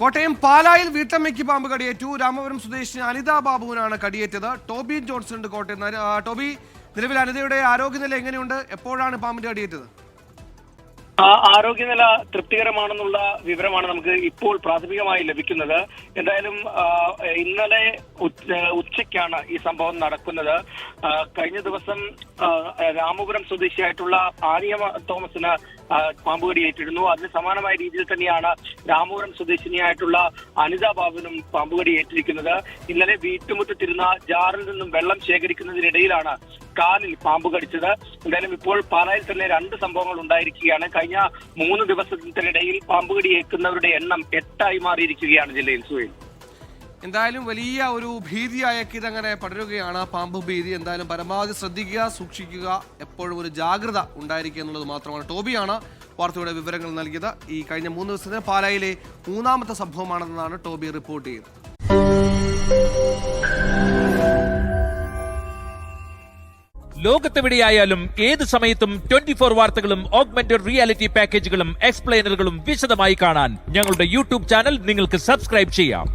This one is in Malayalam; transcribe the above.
കോട്ടയം പാലായിൽ വീട്ടമ്മയ്ക്ക് പാമ്പ് കടിയേറ്റു. രാമപുരം സ്വദേശിനി അനിത ബാബുവിനാണ് കടിയേറ്റത്. ടോബി ജോൺസൺ ഉണ്ട് കോട്ടയം. ടോബി, നിലവിൽ അനിതയുടെ ആരോഗ്യനില എങ്ങനെയുണ്ട്? എപ്പോഴാണ് പാമ്പിന്റെ കടിയേറ്റത്? ആരോഗ്യനില തൃപ്തികരമാണെന്നുള്ള വിവരമാണ് നമുക്ക് ഇപ്പോൾ പ്രാഥമികമായി ലഭിക്കുന്നത്. എന്തായാലും ഇന്നലെ ഉച്ചയ്ക്കാണ് ഈ സംഭവം നടക്കുന്നത്. കഴിഞ്ഞ ദിവസം രാമപുരം സ്വദേശിയായിട്ടുള്ള ആനിയ തോമസിന് പാമ്പ് കടിയേറ്റിരുന്നു. അതിന് സമാനമായ രീതിയിൽ തന്നെയാണ് രാമപുരം സ്വദേശിനിയായിട്ടുള്ള അനിത ബാബുവിനും പാമ്പ് കടിയേറ്റിരിക്കുന്നത്. ഇന്നലെ വീട്ടുമുറ്റത്തിരുന്ന ജാറിൽ നിന്നും വെള്ളം ശേഖരിക്കുന്നതിനിടയിലാണ് കാലിൽ പാമ്പ് കടിച്ചത്. എന്തായാലും ഇപ്പോൾ പാലായിൽ തന്നെ 2 സംഭവങ്ങൾ ഉണ്ടായിരിക്കുകയാണ്. കഴിഞ്ഞ 3 ദിവസത്തിനിടയിൽ പാമ്പ് കടിയേൽക്കുന്നവരുടെ എണ്ണം 8 മാറിയിരിക്കുകയാണ് ജില്ലയിൽ. സുഹൈൽ, എന്തായാലും വലിയ ഒരു ഭീതിയായേക്ക് ഇതങ്ങനെ പടരുകയാണ്, പാമ്പ് ഭീതി. എന്തായാലും പരമാവധി ശ്രദ്ധിക്കുക, സൂക്ഷിക്കുക, എപ്പോഴും ഒരു ജാഗ്രത ഉണ്ടായിരിക്കുക എന്നുള്ളത് മാത്രമാണ്. ടോബിയാണ് വാർത്തയുടെ വിവരങ്ങൾ നൽകിയത്. ഈ കഴിഞ്ഞ 3 ദിവസത്തിന് പാലായിലെ 3ാമത്തെ സംഭവമാണെന്നാണ് ടോബി റിപ്പോർട്ട് ചെയ്തത്. ലോകത്തെവിടെയായാലും ഏത് സമയത്തും 24 വാർത്തകളും ഓഗ്മെന്റഡ് റിയാലിറ്റി പാക്കേജുകളും എക്സ്പ്ലെയിനറുകളും വിശദമായി കാണാൻ ഞങ്ങളുടെ യൂട്യൂബ് ചാനൽ നിങ്ങൾക്ക് സബ്സ്ക്രൈബ് ചെയ്യാം.